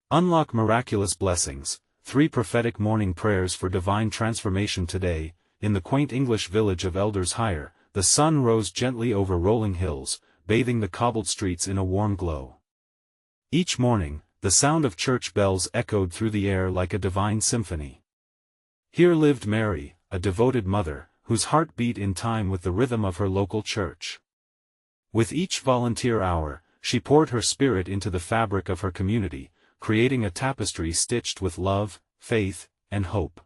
Unlock miraculous blessings. 3 prophetic morning prayers for divine transformation today. In the quaint English village of Eldershire, the sun rose gently over rolling hills, bathing the cobbled streets in a warm glow. Each morning, the sound of church bells echoed through the air like a divine symphony. Here lived Mary, a devoted mother, whose heart beat in time with the rhythm of her local church. With each volunteer hour, she poured her spirit into the fabric of her community, creating a tapestry stitched with love, faith, and hope.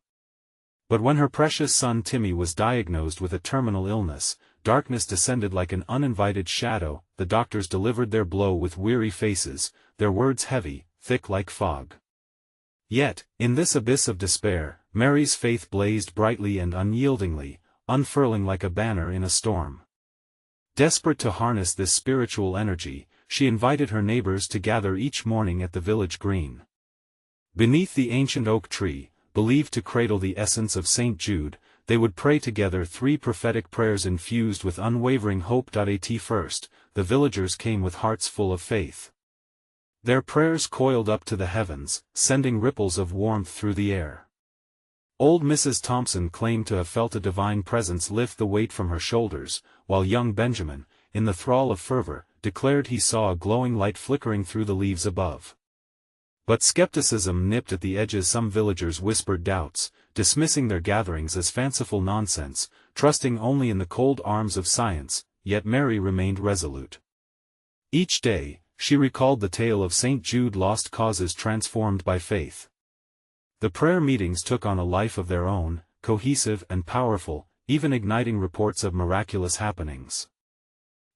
But when her precious son Timmy was diagnosed with a terminal illness, darkness descended like an uninvited shadow. The doctors delivered their blow with weary faces, their words heavy, thick like fog. Yet, in this abyss of despair, Mary's faith blazed brightly and unyieldingly, unfurling like a banner in a storm. Desperate to harness this spiritual energy, she invited her neighbors to gather each morning at the village green. Beneath the ancient oak tree, believed to cradle the essence of St. Jude, they would pray together 3 prophetic prayers infused with unwavering hope. At first, the villagers came with hearts full of faith. Their prayers coiled up to the heavens, sending ripples of warmth through the air. Old Mrs. Thompson claimed to have felt a divine presence lift the weight from her shoulders, while young Benjamin, in the thrall of fervor, declared he saw a glowing light flickering through the leaves above. But skepticism nipped at the edges. Some villagers whispered doubts, dismissing their gatherings as fanciful nonsense, trusting only in the cold arms of science. Yet Mary remained resolute. Each day, she recalled the tale of St. Jude, lost causes transformed by faith. The prayer meetings took on a life of their own, cohesive and powerful, even igniting reports of miraculous happenings.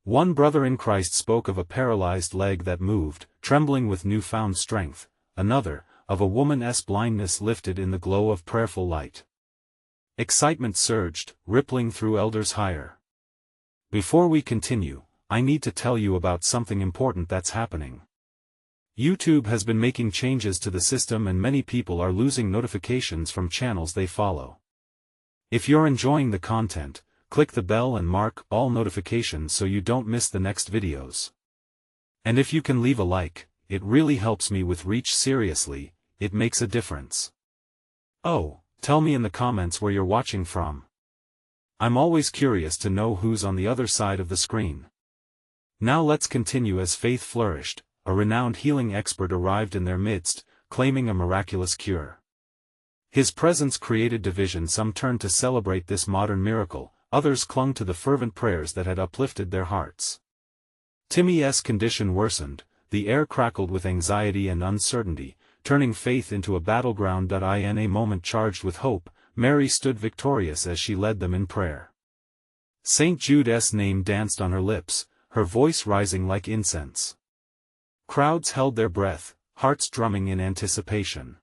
One brother in Christ spoke of a paralyzed leg that moved, trembling with newfound strength, another, of a woman's blindness lifted in the glow of prayerful light. Excitement surged, rippling through Eldershire. Before we continue, I need to tell you about something important that's happening. YouTube has been making changes to the system and many people are losing notifications from channels they follow. If you're enjoying the content, click the bell and mark all notifications so you don't miss the next videos. And if you can leave a like, it really helps me with reach. Seriously, it makes a difference. Oh, tell me in the comments where you're watching from. I'm always curious to know who's on the other side of the screen. Now let's continue. As faith flourished, a renowned healing expert arrived in their midst, claiming a miraculous cure. His presence created division. Some turned to celebrate this modern miracle, others clung to the fervent prayers that had uplifted their hearts. Timmy's condition worsened, the air crackled with anxiety and uncertainty, turning faith into a battleground. In a moment charged with hope, Mary stood victorious as she led them in prayer. St. Jude's name danced on her lips, her voice rising like incense. Crowds held their breath, hearts drumming in anticipation.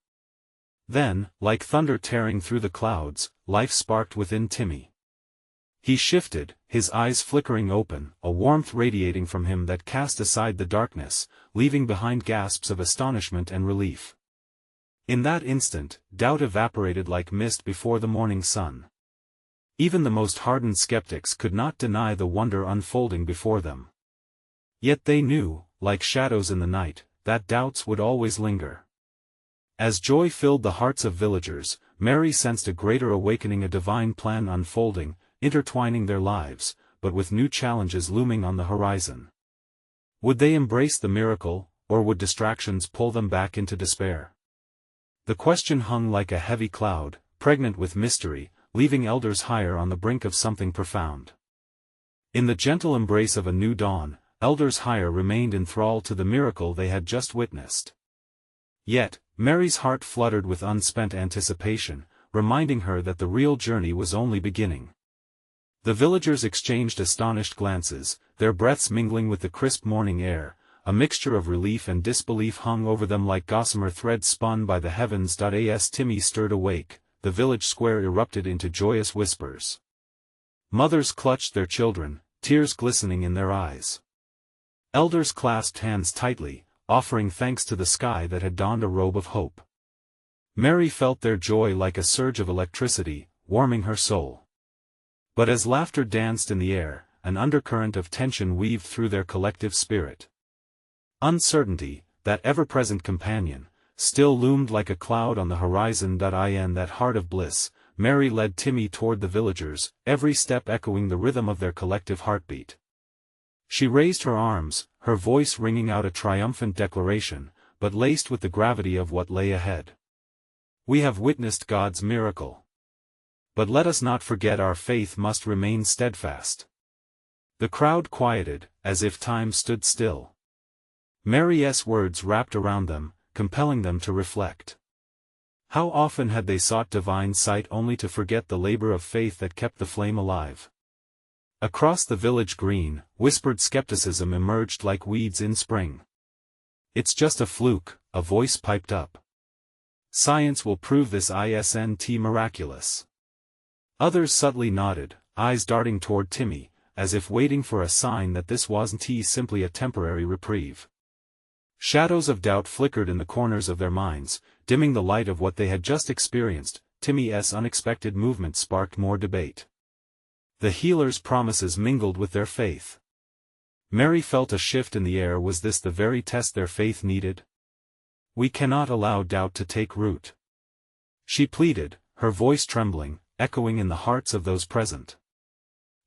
Then, like thunder tearing through the clouds, life sparked within Timmy. He shifted, his eyes flickering open, a warmth radiating from him that cast aside the darkness, leaving behind gasps of astonishment and relief. In that instant, doubt evaporated like mist before the morning sun. Even the most hardened skeptics could not deny the wonder unfolding before them. Yet they knew, like shadows in the night, that doubts would always linger. As joy filled the hearts of villagers, Mary sensed a greater awakening, a divine plan unfolding, intertwining their lives, but with new challenges looming on the horizon. Would they embrace the miracle, or would distractions pull them back into despair? The question hung like a heavy cloud, pregnant with mystery, leaving Eldershire on the brink of something profound. In the gentle embrace of a new dawn, Eldershire remained enthralled to the miracle they had just witnessed. Yet, Mary's heart fluttered with unspent anticipation, reminding her that the real journey was only beginning. The villagers exchanged astonished glances, their breaths mingling with the crisp morning air. A mixture of relief and disbelief hung over them like gossamer threads spun by the heavens. As Timmy stirred awake, the village square erupted into joyous whispers. Mothers clutched their children, tears glistening in their eyes. Elders clasped hands tightly, offering thanks to the sky that had donned a robe of hope. Mary felt their joy like a surge of electricity, warming her soul. But as laughter danced in the air, an undercurrent of tension weaved through their collective spirit. Uncertainty, that ever-present companion, still loomed like a cloud on the horizon. In that heart of bliss, Mary led Timmy toward the villagers, every step echoing the rhythm of their collective heartbeat. She raised her arms, her voice ringing out a triumphant declaration, but laced with the gravity of what lay ahead. We have witnessed God's miracle. But let us not forget our faith must remain steadfast. The crowd quieted, as if time stood still. Mary's words wrapped around them, compelling them to reflect. How often had they sought divine sight only to forget the labor of faith that kept the flame alive? Across the village green, whispered skepticism emerged like weeds in spring. It's just a fluke, a voice piped up. Science will prove this isn't miraculous. Others subtly nodded, eyes darting toward Timmy, as if waiting for a sign that this wasn't simply a temporary reprieve. Shadows of doubt flickered in the corners of their minds, dimming the light of what they had just experienced. Timmy's unexpected movement sparked more debate. The healer's promises mingled with their faith. Mary felt a shift in the air. Was this the very test their faith needed? We cannot allow doubt to take root. She pleaded, her voice trembling, echoing in the hearts of those present.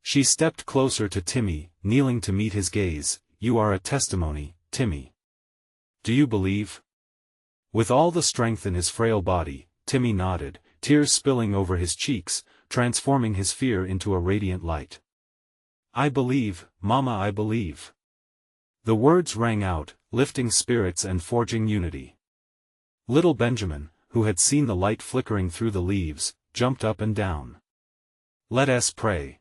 She stepped closer to Timmy, kneeling to meet his gaze. You are a testimony, Timmy. Do you believe? With all the strength in his frail body, Timmy nodded, tears spilling over his cheeks, transforming his fear into a radiant light. I believe, Mama, I believe. The words rang out, lifting spirits and forging unity. Little Benjamin, who had seen the light flickering through the leaves, jumped up and down. Let us pray.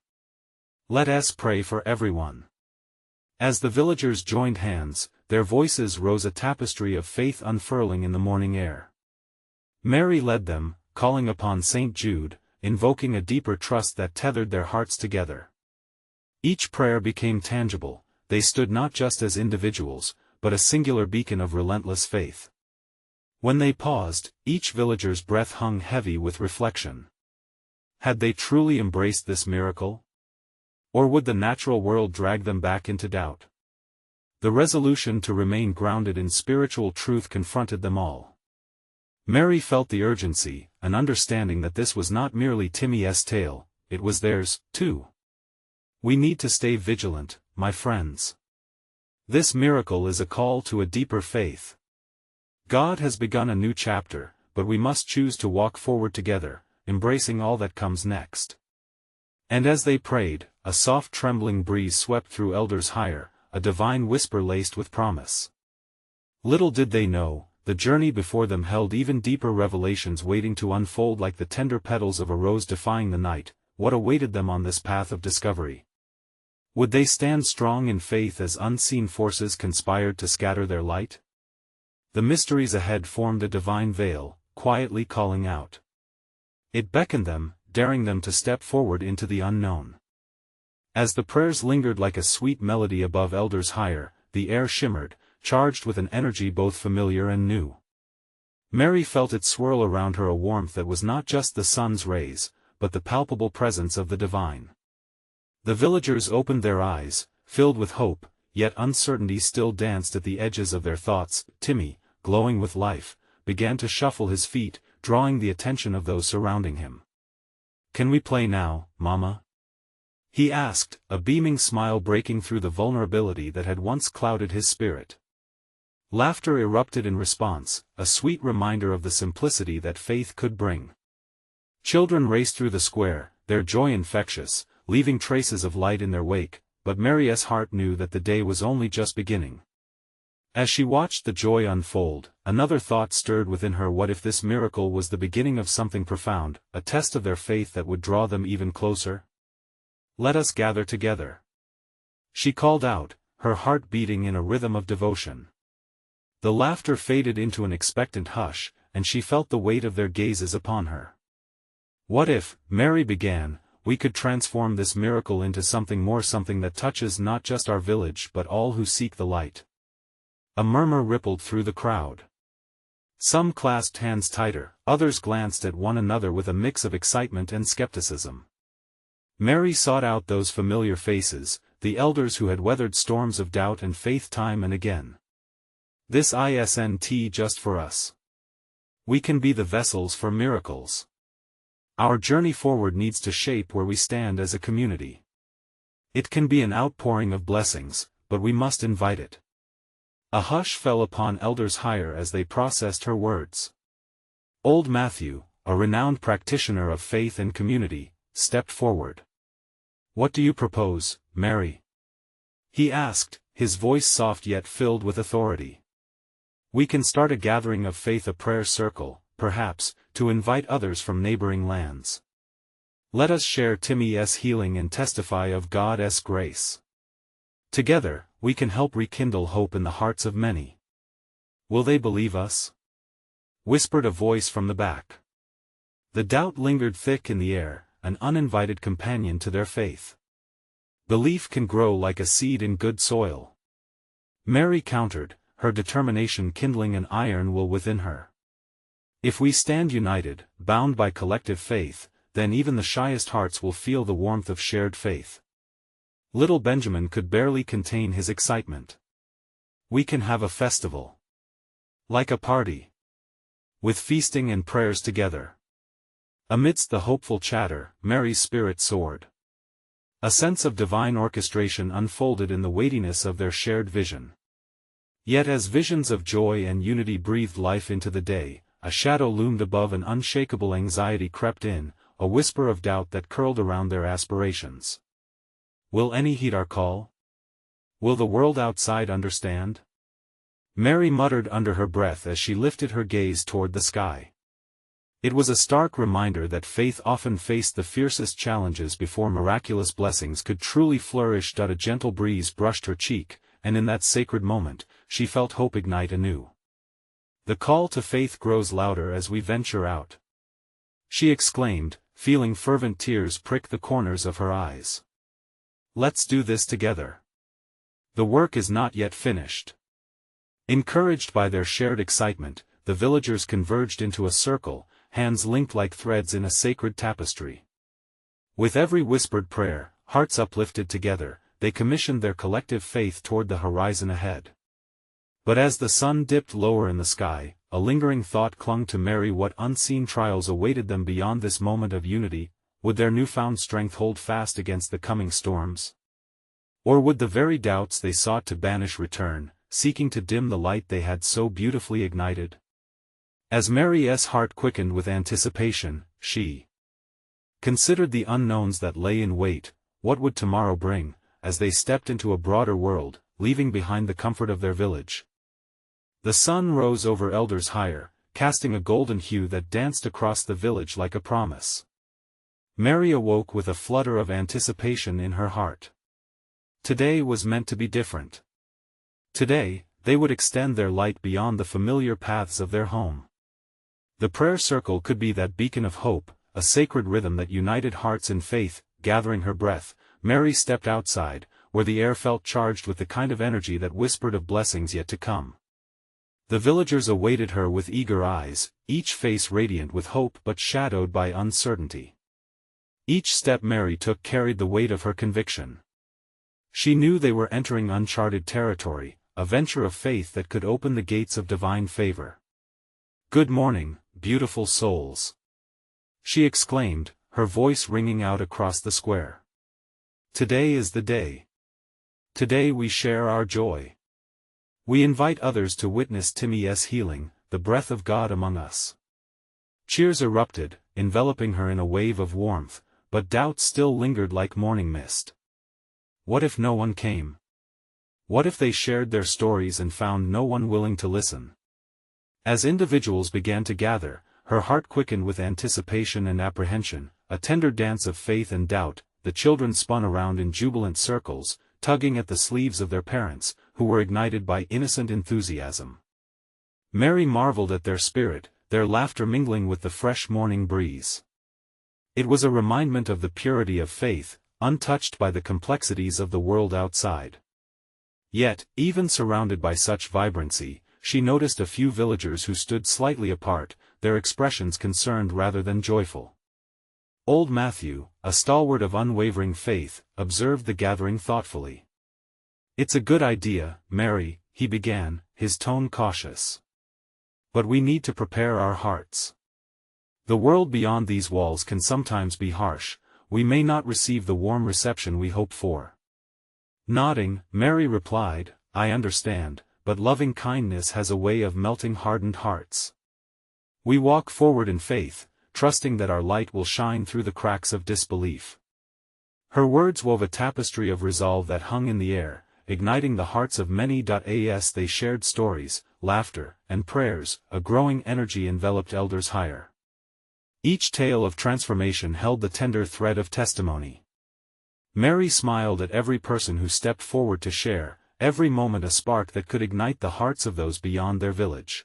Let us pray for everyone. As the villagers joined hands, their voices rose, a tapestry of faith unfurling in the morning air. Mary led them, calling upon St. Jude, invoking a deeper trust that tethered their hearts together. Each prayer became tangible. They stood not just as individuals, but a singular beacon of relentless faith. When they paused, each villager's breath hung heavy with reflection. Had they truly embraced this miracle? Or would the natural world drag them back into doubt? The resolution to remain grounded in spiritual truth confronted them all. Mary felt the urgency, an understanding that this was not merely Timmy's tale, it was theirs, too. We need to stay vigilant, my friends. This miracle is a call to a deeper faith. God has begun a new chapter, but we must choose to walk forward together, embracing all that comes next. And as they prayed, a soft trembling breeze swept through Eldershire, a divine whisper laced with promise. Little did they know, the journey before them held even deeper revelations waiting to unfold like the tender petals of a rose defying the night. What awaited them on this path of discovery? Would they stand strong in faith as unseen forces conspired to scatter their light? The mysteries ahead formed a divine veil, quietly calling out. It beckoned them, daring them to step forward into the unknown. As the prayers lingered like a sweet melody above Eldershire, the air shimmered, charged with an energy both familiar and new. Mary felt it swirl around her, a warmth that was not just the sun's rays, but the palpable presence of the divine. The villagers opened their eyes, filled with hope, yet uncertainty still danced at the edges of their thoughts. Timmy, glowing with life, began to shuffle his feet, drawing the attention of those surrounding him. Can we play now, Mama? He asked, a beaming smile breaking through the vulnerability that had once clouded his spirit. Laughter erupted in response, a sweet reminder of the simplicity that faith could bring. Children raced through the square, their joy infectious, leaving traces of light in their wake, but Mary's heart knew that the day was only just beginning. As she watched the joy unfold, another thought stirred within her. What if this miracle was the beginning of something profound, a test of their faith that would draw them even closer? Let us gather together. She called out, her heart beating in a rhythm of devotion. The laughter faded into an expectant hush, and she felt the weight of their gazes upon her. What if, Mary began, we could transform this miracle into something more, something that touches not just our village but all who seek the light? A murmur rippled through the crowd. Some clasped hands tighter, others glanced at one another with a mix of excitement and skepticism. Mary sought out those familiar faces, the elders who had weathered storms of doubt and faith time and again. This isn't just for us. We can be the vessels for miracles. Our journey forward needs to shape where we stand as a community. It can be an outpouring of blessings, but we must invite it. A hush fell upon Eldershire as they processed her words. Old Matthew, a renowned practitioner of faith and community, stepped forward. "What do you propose, Mary?" he asked, his voice soft yet filled with authority. "We can start a gathering of faith, a prayer circle, perhaps, to invite others from neighboring lands. Let us share Timmy's healing and testify of God's grace. Together, we can help rekindle hope in the hearts of many." "Will they believe us?" whispered a voice from the back. The doubt lingered thick in the air, an uninvited companion to their faith. Belief can grow like a seed in good soil. Mary countered, her determination kindling an iron will within her. "If we stand united, bound by collective faith, then even the shyest hearts will feel the warmth of shared faith." Little Benjamin could barely contain his excitement. "We can have a festival. Like a party. With feasting and prayers together." Amidst the hopeful chatter, Mary's spirit soared. A sense of divine orchestration unfolded in the weightiness of their shared vision. Yet as visions of joy and unity breathed life into the day, a shadow loomed above and unshakable anxiety crept in, a whisper of doubt that curled around their aspirations. Will any heed our call? Will the world outside understand? Mary muttered under her breath as she lifted her gaze toward the sky. It was a stark reminder that faith often faced the fiercest challenges before miraculous blessings could truly flourish. A gentle breeze brushed her cheek, and in that sacred moment, she felt hope ignite anew. "The call to faith grows louder as we venture out," she exclaimed, feeling fervent tears prick the corners of her eyes. "Let's do this together. The work is not yet finished." Encouraged by their shared excitement, the villagers converged into a circle, hands linked like threads in a sacred tapestry. With every whispered prayer, hearts uplifted together, they commissioned their collective faith toward the horizon ahead. But as the sun dipped lower in the sky, a lingering thought clung to Mary. What unseen trials awaited them beyond this moment of unity? Would their newfound strength hold fast against the coming storms? Or would the very doubts they sought to banish return, seeking to dim the light they had so beautifully ignited? As Mary's heart quickened with anticipation, she considered the unknowns that lay in wait. What would tomorrow bring, as they stepped into a broader world, leaving behind the comfort of their village? The sun rose over Eldershire, casting a golden hue that danced across the village like a promise. Mary awoke with a flutter of anticipation in her heart. Today was meant to be different. Today, they would extend their light beyond the familiar paths of their home. The prayer circle could be that beacon of hope, a sacred rhythm that united hearts in faith. Gathering her breath, Mary stepped outside, where the air felt charged with the kind of energy that whispered of blessings yet to come. The villagers awaited her with eager eyes, each face radiant with hope but shadowed by uncertainty. Each step Mary took carried the weight of her conviction. She knew they were entering uncharted territory, a venture of faith that could open the gates of divine favor. "Good morning, beautiful souls," she exclaimed, her voice ringing out across the square. "Today is the day. Today we share our joy. We invite others to witness Timmy's healing, the breath of God among us." Cheers erupted, enveloping her in a wave of warmth, but doubt still lingered like morning mist. What if no one came? What if they shared their stories and found no one willing to listen? As individuals began to gather, her heart quickened with anticipation and apprehension, a tender dance of faith and doubt. The children spun around in jubilant circles, tugging at the sleeves of their parents, who were ignited by innocent enthusiasm. Mary marveled at their spirit, their laughter mingling with the fresh morning breeze. It was a reminder of the purity of faith, untouched by the complexities of the world outside. Yet, even surrounded by such vibrancy, she noticed a few villagers who stood slightly apart, their expressions concerned rather than joyful. Old Matthew, a stalwart of unwavering faith, observed the gathering thoughtfully. "It's a good idea, Mary," he began, his tone cautious. But we need to prepare our hearts. The world beyond these walls can sometimes be harsh. We may not receive the warm reception we hope for. Nodding, Mary replied, I understand, but loving kindness has a way of melting hardened hearts. We walk forward in faith, trusting that our light will shine through the cracks of disbelief. Her words wove a tapestry of resolve that hung in the air, igniting the hearts of many. As they shared stories, laughter, and prayers, a growing energy enveloped Eldershire. Each tale of transformation held the tender thread of testimony. Mary smiled at every person who stepped forward to share, every moment a spark that could ignite the hearts of those beyond their village.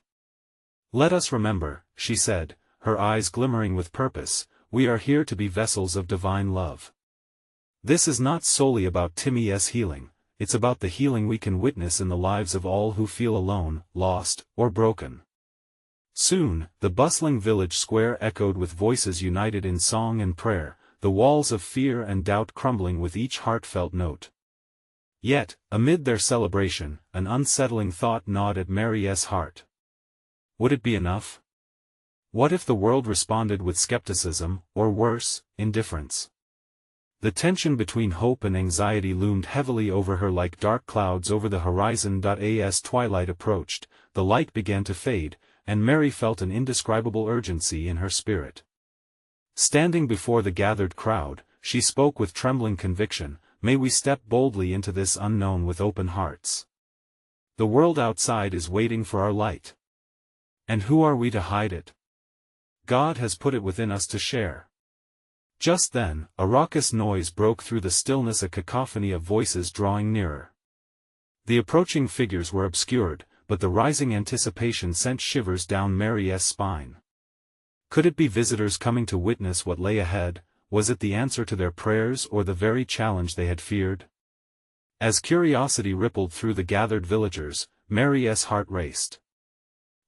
Let us remember, she said, her eyes glimmering with purpose, we are here to be vessels of divine love. This is not solely about Timmy's healing, it's about the healing we can witness in the lives of all who feel alone, lost, or broken. Soon, the bustling village square echoed with voices united in song and prayer, the walls of fear and doubt crumbling with each heartfelt note. Yet, amid their celebration, an unsettling thought gnawed at Mary's heart. Would it be enough? What if the world responded with skepticism, or worse, indifference? The tension between hope and anxiety loomed heavily over her like dark clouds over the horizon. As twilight approached, the light began to fade, and Mary felt an indescribable urgency in her spirit. Standing before the gathered crowd, she spoke with trembling conviction, may we step boldly into this unknown with open hearts. The world outside is waiting for our light. And who are we to hide it? God has put it within us to share. Just then, a raucous noise broke through the stillness, a cacophony of voices drawing nearer. The approaching figures were obscured, but the rising anticipation sent shivers down Mary's spine. Could it be visitors coming to witness what lay ahead? Was it the answer to their prayers or the very challenge they had feared? As curiosity rippled through the gathered villagers, Mary's heart raced.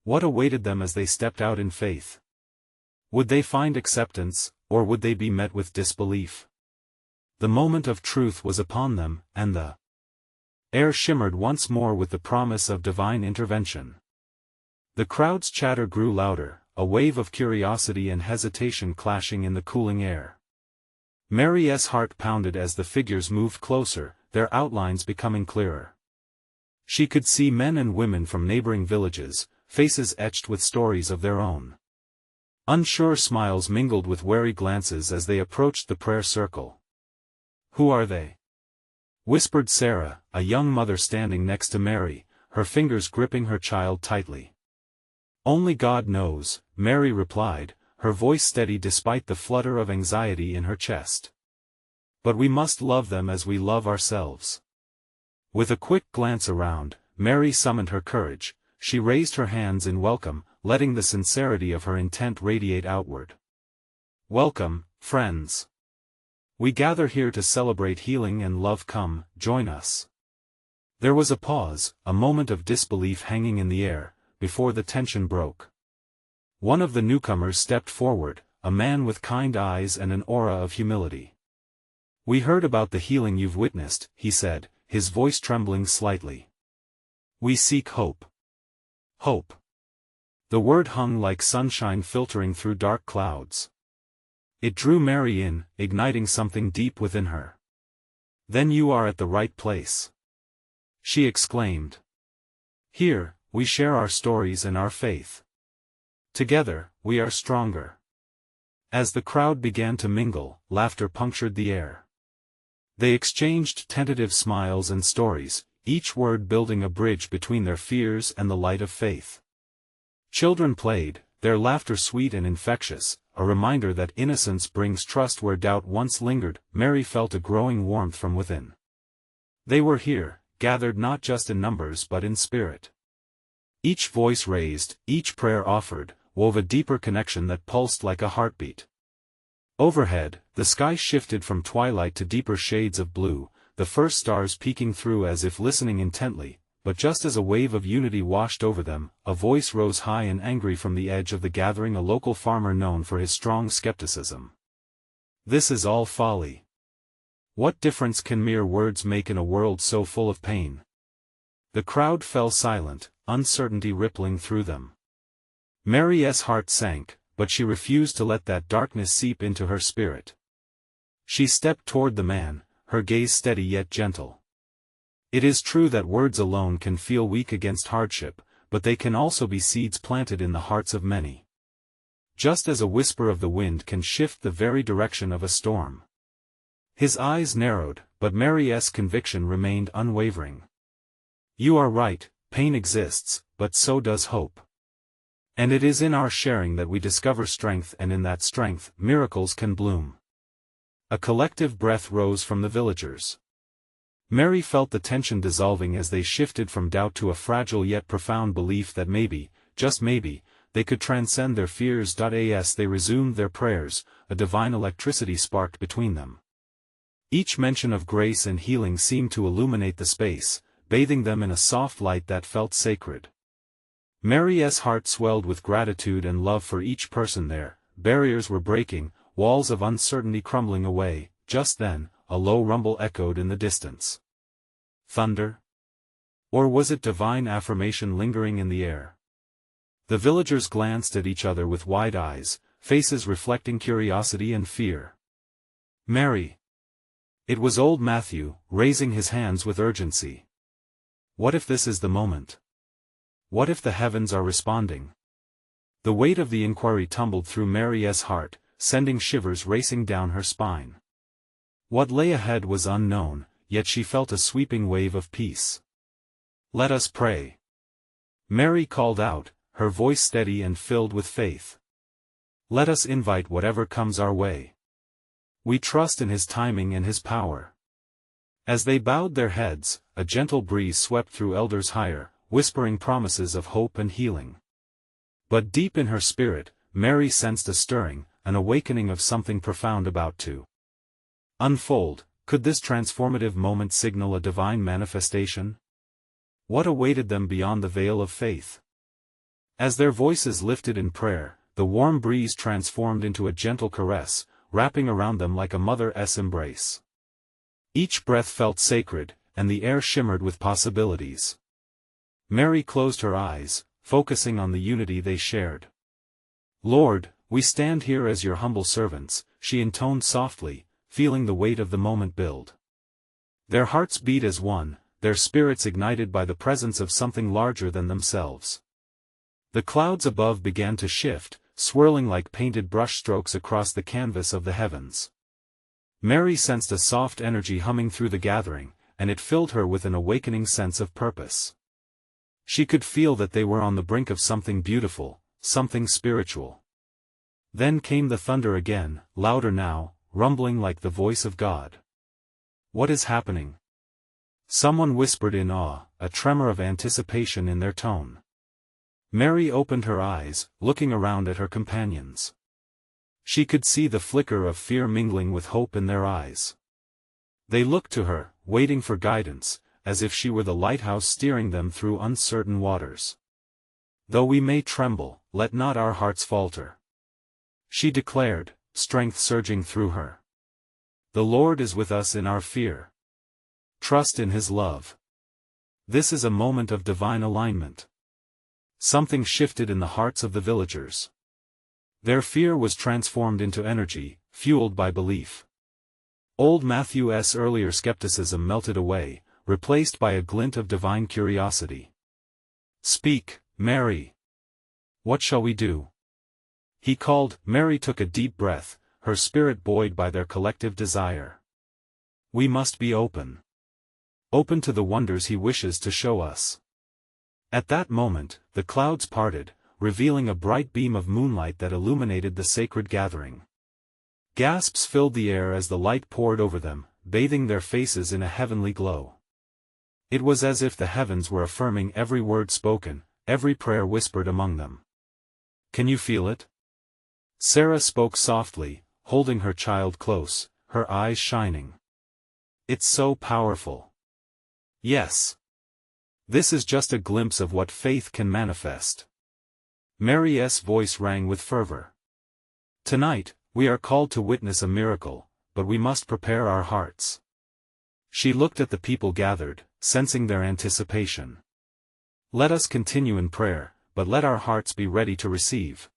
What awaited them as they stepped out in faith? Would they find acceptance, or would they be met with disbelief? The moment of truth was upon them, and the air shimmered once more with the promise of divine intervention. The crowd's chatter grew louder, a wave of curiosity and hesitation clashing in the cooling air. Mary's heart pounded as the figures moved closer, their outlines becoming clearer. She could see men and women from neighboring villages, faces etched with stories of their own. Unsure smiles mingled with wary glances as they approached the prayer circle. Who are they? Whispered Sarah, a young mother standing next to Mary, her fingers gripping her child tightly. Only God knows, Mary replied, her voice steady despite the flutter of anxiety in her chest. But we must love them as we love ourselves. With a quick glance around, Mary summoned her courage. She raised her hands in welcome, letting the sincerity of her intent radiate outward. Welcome, friends. We gather here to celebrate healing and love. Come, join us. There was a pause, a moment of disbelief hanging in the air, before the tension broke. One of the newcomers stepped forward, a man with kind eyes and an aura of humility. We heard about the healing you've witnessed, he said, his voice trembling slightly. We seek hope. Hope. The word hung like sunshine filtering through dark clouds. It drew Mary in, igniting something deep within her. Then you are at the right place, she exclaimed. Here, we share our stories and our faith. Together, we are stronger. As the crowd began to mingle, laughter punctured the air. They exchanged tentative smiles and stories, each word building a bridge between their fears and the light of faith. Children played, their laughter sweet and infectious, a reminder that innocence brings trust where doubt once lingered. Mary felt a growing warmth from within. They were here, gathered not just in numbers but in spirit. Each voice raised, each prayer offered, wove a deeper connection that pulsed like a heartbeat. Overhead, the sky shifted from twilight to deeper shades of blue, the first stars peeking through as if listening intently, but just as a wave of unity washed over them, a voice rose high and angry from the edge of the gathering, a local farmer known for his strong skepticism. This is all folly. What difference can mere words make in a world so full of pain? The crowd fell silent, uncertainty rippling through them. Mary's heart sank, but she refused to let that darkness seep into her spirit. She stepped toward the man, her gaze steady yet gentle. It is true that words alone can feel weak against hardship, but they can also be seeds planted in the hearts of many. Just as a whisper of the wind can shift the very direction of a storm. His eyes narrowed, but Mary's conviction remained unwavering. You are right, pain exists, but so does hope. And it is in our sharing that we discover strength, and in that strength, miracles can bloom. A collective breath rose from the villagers. Mary felt the tension dissolving as they shifted from doubt to a fragile yet profound belief that maybe, just maybe, they could transcend their fears. As they resumed their prayers, a divine electricity sparked between them. Each mention of grace and healing seemed to illuminate the space, bathing them in a soft light that felt sacred. Mary's heart swelled with gratitude and love for each person there. Barriers were breaking, walls of uncertainty crumbling away. Just then, a low rumble echoed in the distance. Thunder? Or was it divine affirmation lingering in the air? The villagers glanced at each other with wide eyes, faces reflecting curiosity and fear. Mary! It was old Matthew, raising his hands with urgency. What if this is the moment? What if the heavens are responding? The weight of the inquiry tumbled through Mary's heart, sending shivers racing down her spine. What lay ahead was unknown, yet she felt a sweeping wave of peace. Let us pray. Mary called out, her voice steady and filled with faith. Let us invite whatever comes our way. We trust in His timing and His power. As they bowed their heads, a gentle breeze swept through Eldershire, whispering promises of hope and healing. But deep in her spirit, Mary sensed a stirring, an awakening of something profound about to unfold. Could this transformative moment signal a divine manifestation? What awaited them beyond the veil of faith? As their voices lifted in prayer, the warm breeze transformed into a gentle caress, wrapping around them like a mother's embrace. Each breath felt sacred, and the air shimmered with possibilities. Mary closed her eyes, focusing on the unity they shared. Lord, we stand here as your humble servants, she intoned softly, feeling the weight of the moment build. Their hearts beat as one, their spirits ignited by the presence of something larger than themselves. The clouds above began to shift, swirling like painted brushstrokes across the canvas of the heavens. Mary sensed a soft energy humming through the gathering, and it filled her with an awakening sense of purpose. She could feel that they were on the brink of something beautiful, something spiritual. Then came the thunder again, louder now, rumbling like the voice of God. What is happening? Someone whispered in awe, a tremor of anticipation in their tone. Mary opened her eyes, looking around at her companions. She could see the flicker of fear mingling with hope in their eyes. They looked to her, waiting for guidance, as if she were the lighthouse steering them through uncertain waters. Though we may tremble, let not our hearts falter. She declared, strength surging through her. The Lord is with us in our fear. Trust in His love. This is a moment of divine alignment. Something shifted in the hearts of the villagers. Their fear was transformed into energy, fueled by belief. Old Matthew's earlier skepticism melted away, replaced by a glint of divine curiosity. Speak, Mary. What shall we do? He called. Mary took a deep breath, her spirit buoyed by their collective desire. We must be open. Open to the wonders He wishes to show us. At that moment, the clouds parted, revealing a bright beam of moonlight that illuminated the sacred gathering. Gasps filled the air as the light poured over them, bathing their faces in a heavenly glow. It was as if the heavens were affirming every word spoken, every prayer whispered among them. Can you feel it? Sarah spoke softly, holding her child close, her eyes shining. It's so powerful. Yes. This is just a glimpse of what faith can manifest. Mary's voice rang with fervor. Tonight, we are called to witness a miracle, but we must prepare our hearts. She looked at the people gathered, sensing their anticipation. Let us continue in prayer, but let our hearts be ready to receive.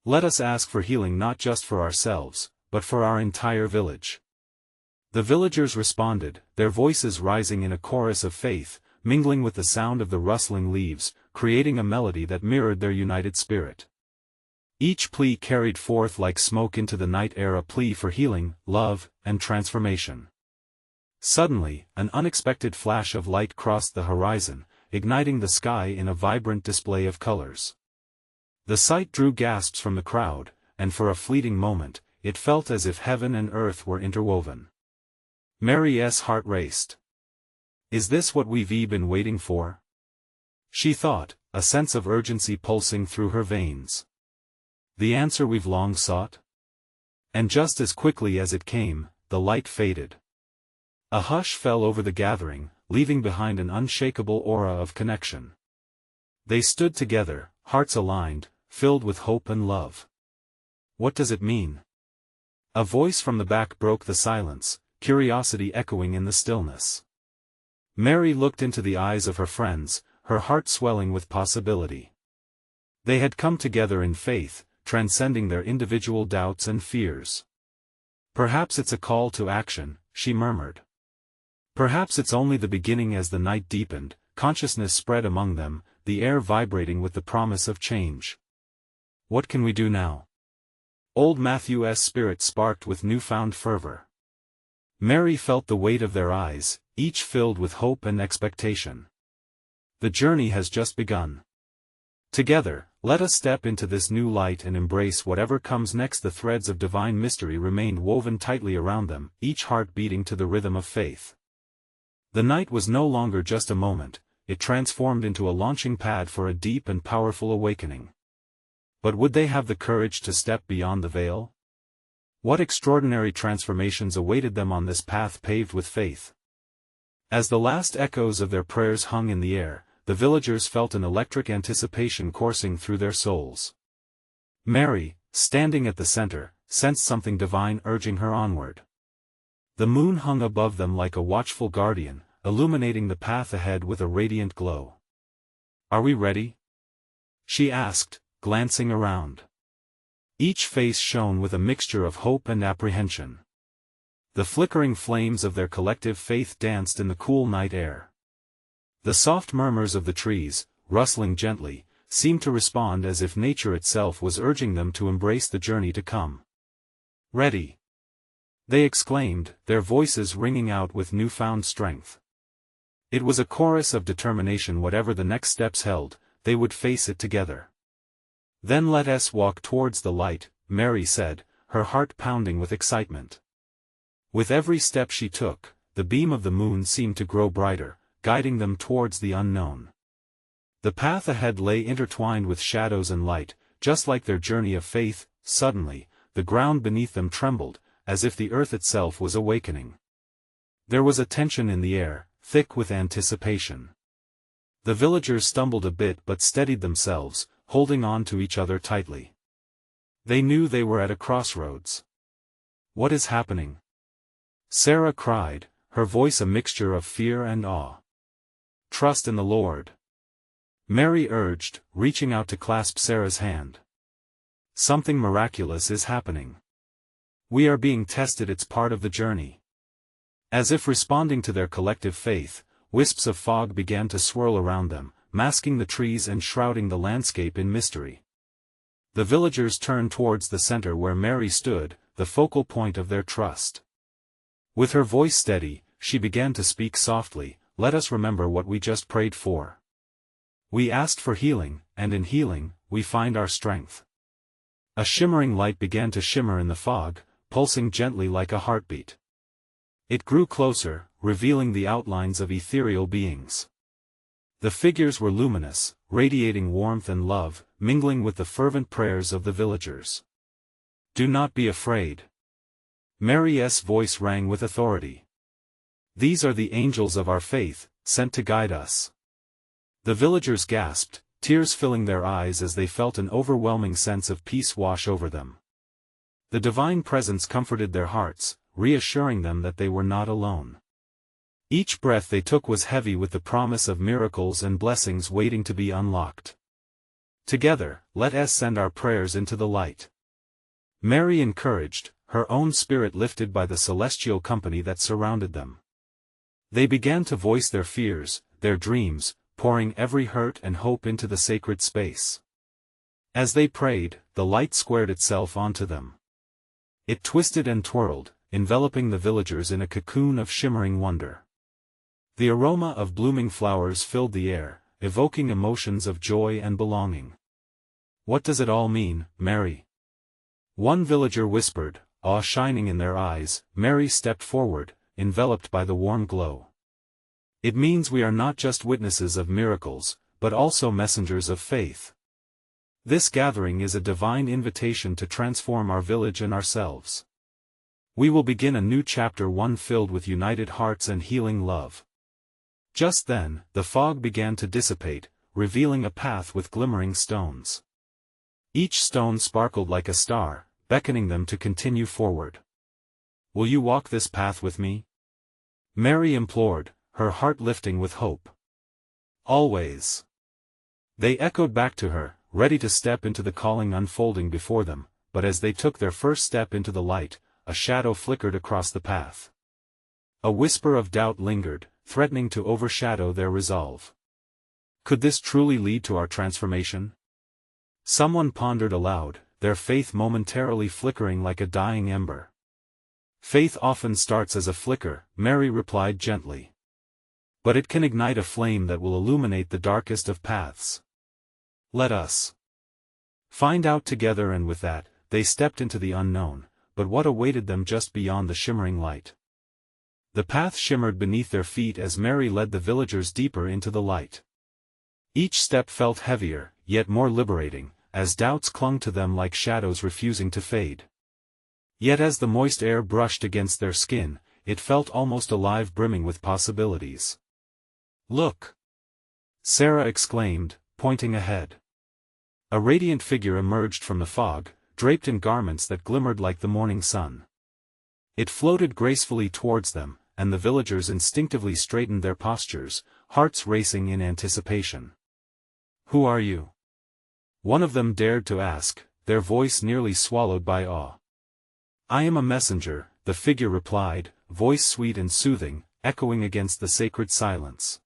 Let us ask for healing not just for ourselves, but for our entire village." The villagers responded, their voices rising in a chorus of faith, mingling with the sound of the rustling leaves, creating a melody that mirrored their united spirit. Each plea carried forth like smoke into the night air, a plea for healing, love, and transformation. Suddenly, an unexpected flash of light crossed the horizon, igniting the sky in a vibrant display of colors. The sight drew gasps from the crowd, and for a fleeting moment, it felt as if heaven and earth were interwoven. Mary's heart raced. "Is this what we've been waiting for?" she thought, a sense of urgency pulsing through her veins. "The answer we've long sought?" And just as quickly as it came, the light faded. A hush fell over the gathering, leaving behind an unshakable aura of connection. They stood together, hearts aligned, filled with hope and love. "What does it mean?" A voice from the back broke the silence, curiosity echoing in the stillness. Mary looked into the eyes of her friends, her heart swelling with possibility. They had come together in faith, transcending their individual doubts and fears. "Perhaps it's a call to action," she murmured. Perhaps it's only the beginning. As the night deepened, consciousness spread among them, the air vibrating with the promise of change. "What can we do now?" Old Matthew's spirit sparked with newfound fervor. Mary felt the weight of their eyes, each filled with hope and expectation. "The journey has just begun. Together, let us step into this new light and embrace whatever comes next." The threads of divine mystery remained woven tightly around them, each heart beating to the rhythm of faith. The night was no longer just a moment, it transformed into a launching pad for a deep and powerful awakening. But would they have the courage to step beyond the veil? What extraordinary transformations awaited them on this path paved with faith? As the last echoes of their prayers hung in the air, the villagers felt an electric anticipation coursing through their souls. Mary, standing at the center, sensed something divine urging her onward. The moon hung above them like a watchful guardian, illuminating the path ahead with a radiant glow. "Are we ready?" she asked, glancing around. Each face shone with a mixture of hope and apprehension. The flickering flames of their collective faith danced in the cool night air. The soft murmurs of the trees, rustling gently, seemed to respond as if nature itself was urging them to embrace the journey to come. "Ready!" they exclaimed, their voices ringing out with newfound strength. It was a chorus of determination. Whatever the next steps held, they would face it together. "Then let us walk towards the light," Mary said, her heart pounding with excitement. With every step she took, the beam of the moon seemed to grow brighter, guiding them towards the unknown. The path ahead lay intertwined with shadows and light, just like their journey of faith. Suddenly, the ground beneath them trembled, as if the earth itself was awakening. There was a tension in the air, thick with anticipation. The villagers stumbled a bit but steadied themselves, holding on to each other tightly. They knew they were at a crossroads. "What is happening?" Sarah cried, her voice a mixture of fear and awe. "Trust in the Lord," Mary urged, reaching out to clasp Sarah's hand. "Something miraculous is happening. We are being tested. It's part of the journey." As if responding to their collective faith, wisps of fog began to swirl around them, masking the trees and shrouding the landscape in mystery. The villagers turned towards the center where Mary stood, the focal point of their trust. With her voice steady, she began to speak softly, "Let us remember what we just prayed for. We asked for healing, and in healing, we find our strength." A shimmering light began to shimmer in the fog, pulsing gently like a heartbeat. It grew closer, revealing the outlines of ethereal beings. The figures were luminous, radiating warmth and love, mingling with the fervent prayers of the villagers. "Do not be afraid." Mary's voice rang with authority. "These are the angels of our faith, sent to guide us." The villagers gasped, tears filling their eyes as they felt an overwhelming sense of peace wash over them. The divine presence comforted their hearts, reassuring them that they were not alone. Each breath they took was heavy with the promise of miracles and blessings waiting to be unlocked. Together, let us send our prayers into the light. Mary encouraged, her own spirit lifted by the celestial company that surrounded them. They began to voice their fears, their dreams, pouring every hurt and hope into the sacred space. As they prayed, the light squared itself onto them. It twisted and twirled, enveloping the villagers in a cocoon of shimmering wonder. The aroma of blooming flowers filled the air, evoking emotions of joy and belonging. "What does it all mean, Mary?" one villager whispered, awe shining in their eyes. Mary stepped forward, enveloped by the warm glow. "It means we are not just witnesses of miracles, but also messengers of faith. This gathering is a divine invitation to transform our village and ourselves. We will begin a new chapter, one filled with united hearts and healing love." Just then, the fog began to dissipate, revealing a path with glimmering stones. Each stone sparkled like a star, beckoning them to continue forward. "Will you walk this path with me?" Mary implored, her heart lifting with hope. "Always." They echoed back to her, ready to step into the calling unfolding before them, but as they took their first step into the light, a shadow flickered across the path. A whisper of doubt lingered, threatening to overshadow their resolve. Could this truly lead to our transformation? Someone pondered aloud, their faith momentarily flickering like a dying ember. "Faith often starts as a flicker," Mary replied gently. "But it can ignite a flame that will illuminate the darkest of paths. Let us find out together." And with that, they stepped into the unknown, but what awaited them just beyond the shimmering light? The path shimmered beneath their feet as Mary led the villagers deeper into the light. Each step felt heavier, yet more liberating, as doubts clung to them like shadows refusing to fade. Yet as the moist air brushed against their skin, it felt almost alive, brimming with possibilities. "Look!" Sarah exclaimed, pointing ahead. A radiant figure emerged from the fog, draped in garments that glimmered like the morning sun. It floated gracefully towards them, and the villagers instinctively straightened their postures, hearts racing in anticipation. "Who are you?" one of them dared to ask, their voice nearly swallowed by awe. "I am a messenger," the figure replied, voice sweet and soothing, echoing against the sacred silence.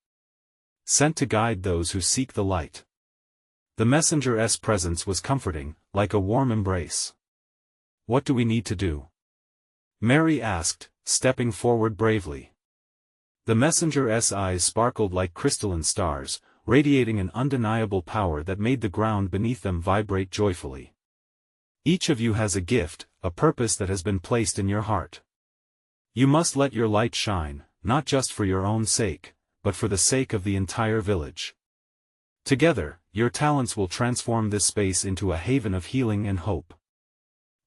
"Sent to guide those who seek the light." The messenger's presence was comforting, like a warm embrace. "What do we need to do?" Mary asked, stepping forward bravely. The messenger's eyes sparkled like crystalline stars, radiating an undeniable power that made the ground beneath them vibrate joyfully. "Each of you has a gift, a purpose that has been placed in your heart. You must let your light shine, not just for your own sake, but for the sake of the entire village. Together, your talents will transform this space into a haven of healing and hope."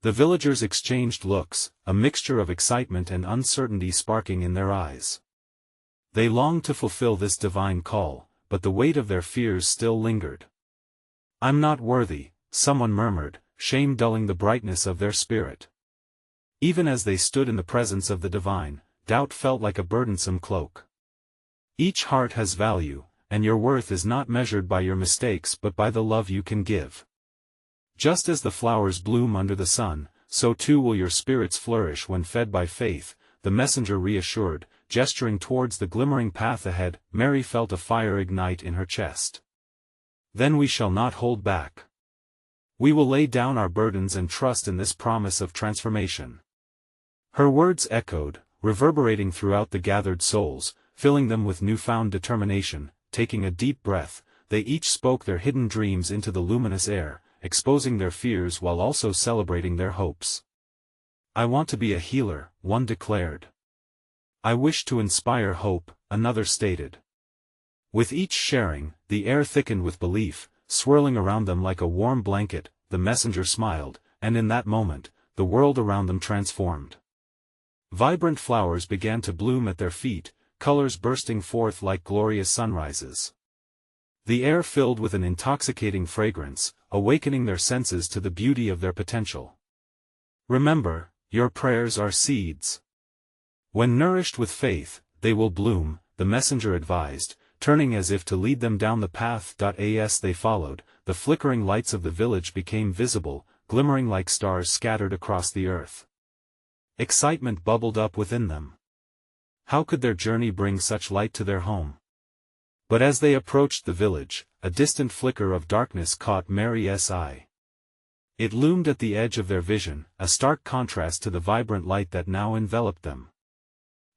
The villagers exchanged looks, a mixture of excitement and uncertainty sparking in their eyes. They longed to fulfill this divine call, but the weight of their fears still lingered. "I'm not worthy," someone murmured, shame dulling the brightness of their spirit. Even as they stood in the presence of the divine, doubt felt like a burdensome cloak. "Each heart has value, and your worth is not measured by your mistakes but by the love you can give. Just as the flowers bloom under the sun, so too will your spirits flourish when fed by faith," the messenger reassured, gesturing towards the glimmering path ahead. Mary felt a fire ignite in her chest. "Then we shall not hold back. We will lay down our burdens and trust in this promise of transformation." Her words echoed, reverberating throughout the gathered souls, filling them with newfound determination. Taking a deep breath, they each spoke their hidden dreams into the luminous air, exposing their fears while also celebrating their hopes. "I want to be a healer," one declared. "I wish to inspire hope," another stated. With each sharing, the air thickened with belief, swirling around them like a warm blanket. The messenger smiled, and in that moment, the world around them transformed. Vibrant flowers began to bloom at their feet, colors bursting forth like glorious sunrises. The air filled with an intoxicating fragrance, awakening their senses to the beauty of their potential. "Remember, your prayers are seeds. When nourished with faith, they will bloom," the messenger advised, turning as if to lead them down the path. As they followed, the flickering lights of the village became visible, glimmering like stars scattered across the earth. Excitement bubbled up within them. How could their journey bring such light to their home? But as they approached the village, a distant flicker of darkness caught Mary's eye. It loomed at the edge of their vision, a stark contrast to the vibrant light that now enveloped them.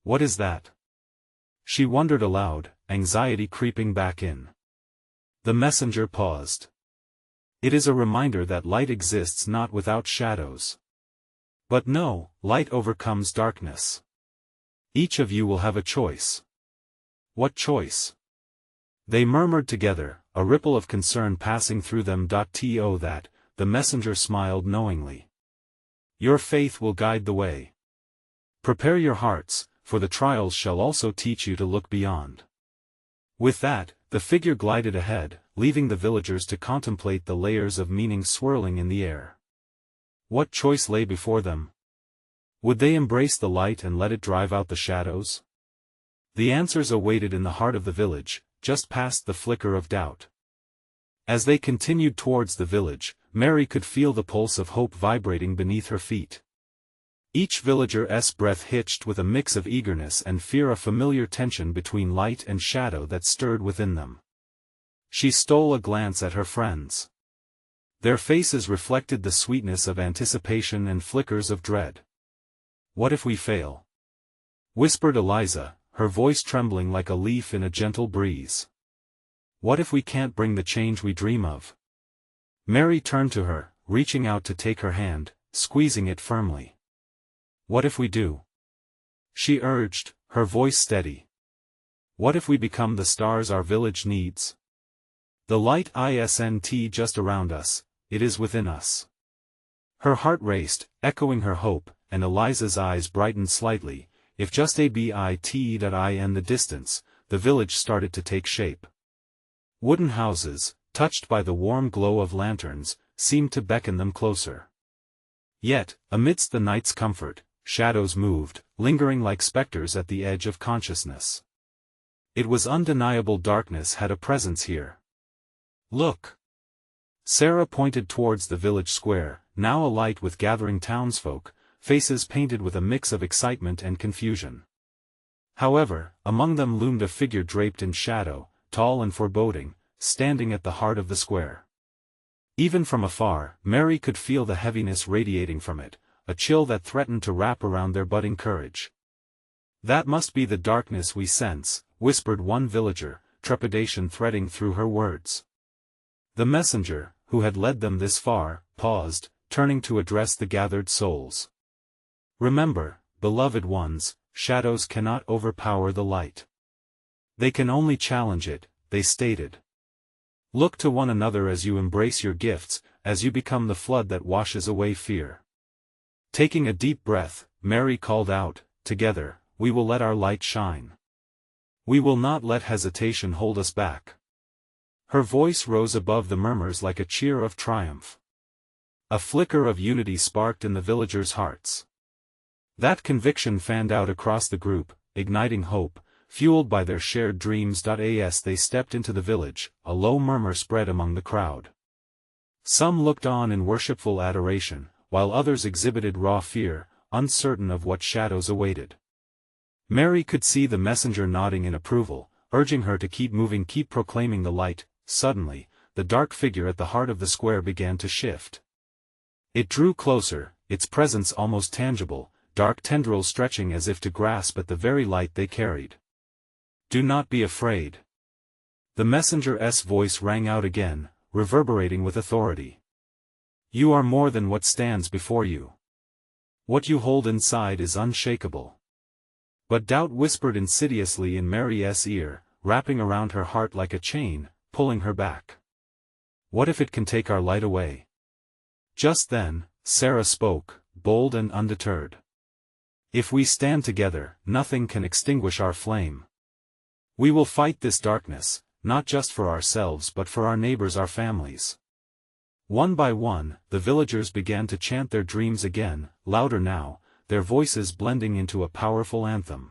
What is that? She wondered aloud, anxiety creeping back in. The messenger paused. It is a reminder that light exists not without shadows. But no, light overcomes darkness. Each of you will have a choice. What choice? They murmured together, a ripple of concern passing through them. That, the messenger smiled knowingly. Your faith will guide the way. Prepare your hearts, for the trials shall also teach you to look beyond. With that, the figure glided ahead, leaving the villagers to contemplate the layers of meaning swirling in the air. What choice lay before them? Would they embrace the light and let it drive out the shadows? The answers awaited in the heart of the village, just past the flicker of doubt. As they continued towards the village, Mary could feel the pulse of hope vibrating beneath her feet. Each villager's breath hitched with a mix of eagerness and fear, a familiar tension between light and shadow that stirred within them. She stole a glance at her friends. Their faces reflected the sweetness of anticipation and flickers of dread. What if we fail? Whispered Eliza, her voice trembling like a leaf in a gentle breeze. What if we can't bring the change we dream of? Mary turned to her, reaching out to take her hand, squeezing it firmly. What if we do? She urged, her voice steady. What if we become the stars our village needs? The light isn't just around us, it is within us. Her heart raced, echoing her hope, and Eliza's eyes brightened slightly. If just a bit in the distance, the village started to take shape. Wooden houses, touched by the warm glow of lanterns, seemed to beckon them closer. Yet, amidst the night's comfort, shadows moved, lingering like specters at the edge of consciousness. It was undeniable darkness had a presence here. Look! Sarah pointed towards the village square, now alight with gathering townsfolk, faces painted with a mix of excitement and confusion. However, among them loomed a figure draped in shadow, tall and foreboding, standing at the heart of the square. Even from afar, Mary could feel the heaviness radiating from it, a chill that threatened to wrap around their budding courage. That must be the darkness we sense, whispered one villager, trepidation threading through her words. The messenger, who had led them this far, paused, turning to address the gathered souls. Remember, beloved ones, shadows cannot overpower the light. They can only challenge it, they stated. Look to one another as you embrace your gifts, as you become the flood that washes away fear. Taking a deep breath, Mary called out, together, we will let our light shine. We will not let hesitation hold us back. Her voice rose above the murmurs like a cheer of triumph. A flicker of unity sparked in the villagers' hearts. That conviction fanned out across the group, igniting hope, fueled by their shared dreams. As they stepped into the village, a low murmur spread among the crowd. Some looked on in worshipful adoration, while others exhibited raw fear, uncertain of what shadows awaited. Mary could see the messenger nodding in approval, urging her to keep moving, keep proclaiming the light. Suddenly, the dark figure at the heart of the square began to shift. It drew closer, its presence almost tangible, dark tendrils stretching as if to grasp at the very light they carried. Do not be afraid. The messenger's voice rang out again, reverberating with authority. You are more than what stands before you. What you hold inside is unshakable. But doubt whispered insidiously in Mary's ear, wrapping around her heart like a chain, pulling her back. What if it can take our light away? Just then, Sarah spoke, bold and undeterred. If we stand together, nothing can extinguish our flame. We will fight this darkness, not just for ourselves but for our neighbors, our families. One by one, the villagers began to chant their dreams again, louder now, their voices blending into a powerful anthem.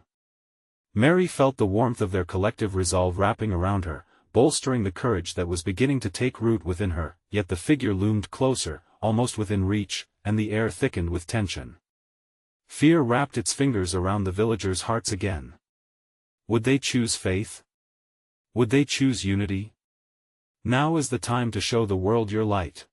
Mary felt the warmth of their collective resolve wrapping around her, bolstering the courage that was beginning to take root within her, yet the figure loomed closer, almost within reach, and the air thickened with tension. Fear wrapped its fingers around the villagers' hearts again. Would they choose faith? Would they choose unity? Now is the time to show the world your light.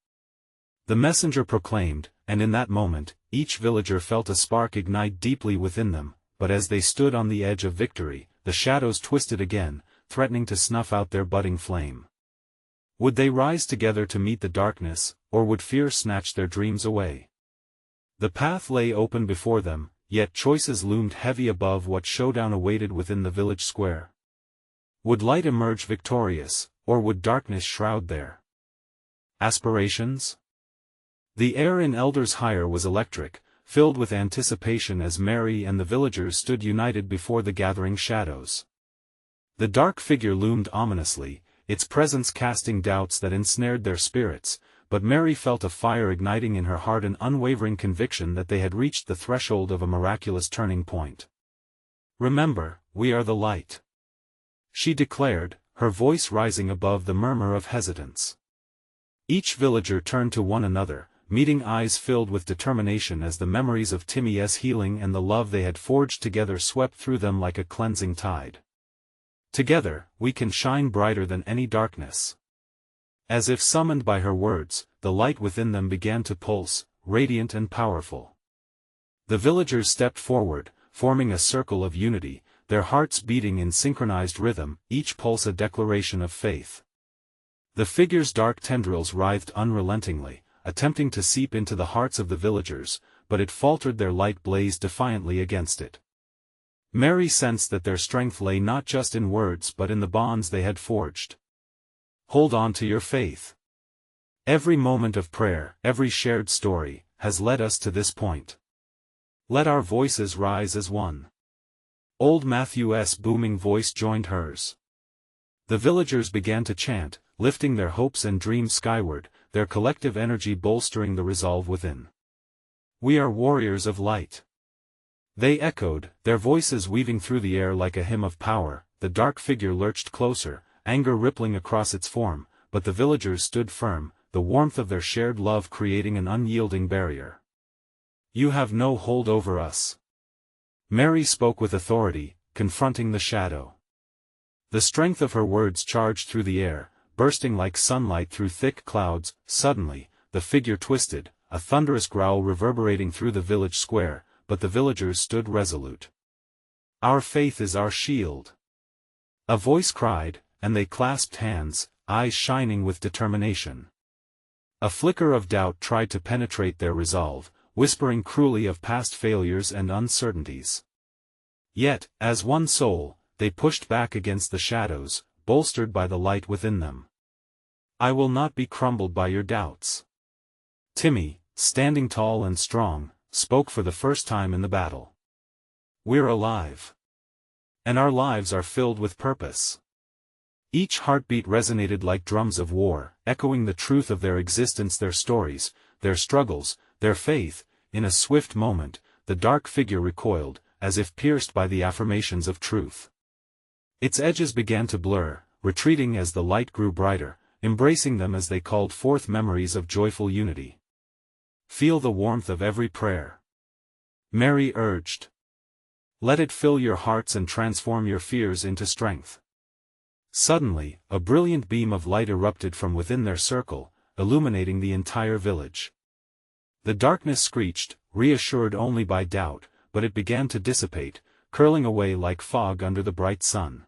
The messenger proclaimed, and in that moment, each villager felt a spark ignite deeply within them, but as they stood on the edge of victory, the shadows twisted again, threatening to snuff out their budding flame. Would they rise together to meet the darkness, or would fear snatch their dreams away? The path lay open before them, yet choices loomed heavy above what showdown awaited within the village square. Would light emerge victorious, or would darkness shroud their aspirations? The air in Eldershire was electric, filled with anticipation as Mary and the villagers stood united before the gathering shadows. The dark figure loomed ominously, its presence casting doubts that ensnared their spirits, but Mary felt a fire igniting in her heart, an unwavering conviction that they had reached the threshold of a miraculous turning point. "Remember, we are the light," she declared, her voice rising above the murmur of hesitance. Each villager turned to one another, meeting eyes filled with determination as the memories of Timmy's healing and the love they had forged together swept through them like a cleansing tide. "Together, we can shine brighter than any darkness." As if summoned by her words, the light within them began to pulse, radiant and powerful. The villagers stepped forward, forming a circle of unity, their hearts beating in synchronized rhythm, each pulse a declaration of faith. The figure's dark tendrils writhed unrelentingly, attempting to seep into the hearts of the villagers, but it faltered, their light blazed defiantly against it. Mary sensed that their strength lay not just in words but in the bonds they had forged. Hold on to your faith. Every moment of prayer, every shared story, has led us to this point. Let our voices rise as one. Old Matthew's booming voice joined hers. The villagers began to chant, lifting their hopes and dreams skyward, their collective energy bolstering the resolve within. "We are warriors of light." They echoed, their voices weaving through the air like a hymn of power. The dark figure lurched closer, anger rippling across its form, but the villagers stood firm, the warmth of their shared love creating an unyielding barrier. "You have no hold over us." Mary spoke with authority, confronting the shadow. The strength of her words charged through the air, bursting like sunlight through thick clouds. Suddenly, the figure twisted, a thunderous growl reverberating through the village square, but the villagers stood resolute. "Our faith is our shield," a voice cried, and they clasped hands, eyes shining with determination. A flicker of doubt tried to penetrate their resolve, whispering cruelly of past failures and uncertainties. Yet, as one soul, they pushed back against the shadows, bolstered by the light within them. "I will not be crumbled by your doubts." Timmy, standing tall and strong, spoke for the first time in the battle. "We're alive. And our lives are filled with purpose." Each heartbeat resonated like drums of war, echoing the truth of their existence, their stories, their struggles, their faith. In a swift moment, the dark figure recoiled, as if pierced by the affirmations of truth. Its edges began to blur, retreating as the light grew brighter, embracing them as they called forth memories of joyful unity. "Feel the warmth of every prayer," Mary urged. "Let it fill your hearts and transform your fears into strength." Suddenly, a brilliant beam of light erupted from within their circle, illuminating the entire village. The darkness screeched, reassured only by doubt, but it began to dissipate, curling away like fog under the bright sun.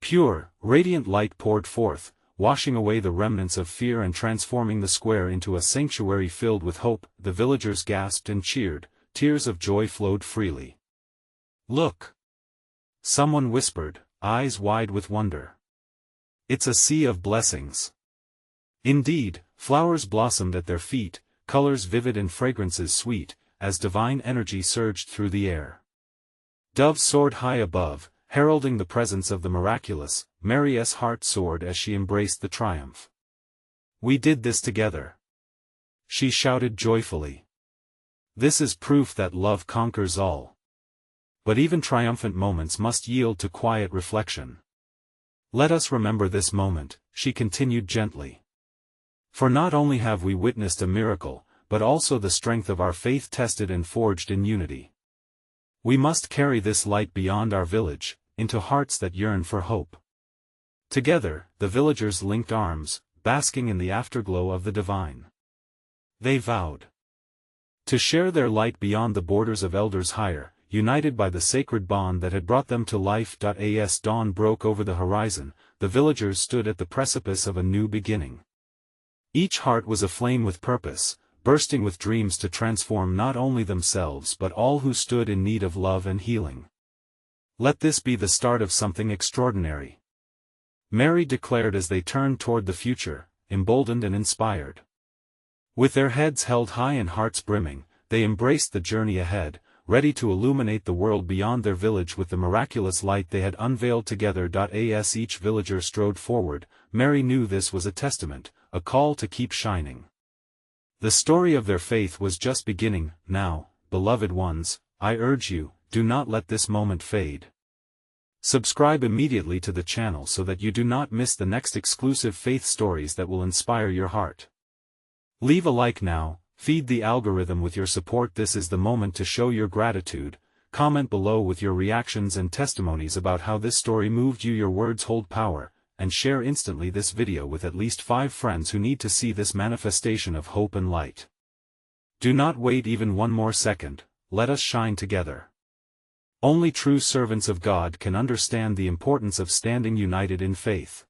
Pure, radiant light poured forth, washing away the remnants of fear and transforming the square into a sanctuary filled with hope. The villagers gasped and cheered, tears of joy flowed freely. "Look!" someone whispered, eyes wide with wonder. "It's a sea of blessings." Indeed, flowers blossomed at their feet, colors vivid and fragrances sweet, as divine energy surged through the air. Doves soared high above, heralding the presence of the miraculous. Mary's heart soared as she embraced the triumph. "We did this together," she shouted joyfully. "This is proof that love conquers all." but even triumphant moments must yield to quiet reflection. Let us remember this moment, she continued gently. For not only have we witnessed a miracle, but also the strength of our faith tested and forged in unity. We must carry this light beyond our village, into hearts that yearn for hope. Together, the villagers linked arms, basking in the afterglow of the divine. They vowed to share their light beyond the borders of Eldershire, united by the sacred bond that had brought them to life. As dawn broke over the horizon, the villagers stood at the precipice of a new beginning. Each heart was aflame with purpose, bursting with dreams to transform not only themselves but all who stood in need of love and healing. Let this be the start of something extraordinary, Mary declared as they turned toward the future, emboldened and inspired. With their heads held high and hearts brimming, they embraced the journey ahead, ready to illuminate the world beyond their village with the miraculous light they had unveiled together. As each villager strode forward, Mary knew this was a testament, a call to keep shining. The story of their faith was just beginning. Now, beloved ones, I urge you, do not let this moment fade. Subscribe immediately to the channel so that you do not miss the next exclusive faith stories that will inspire your heart. Leave a like now, feed the algorithm with your support. This is the moment to show your gratitude. Comment below with your reactions and testimonies about how this story moved you. Your words hold power, and share instantly this video with at least 5 friends who need to see this manifestation of hope and light. Do not wait even one more second, let us shine together. Only true servants of God can understand the importance of standing united in faith.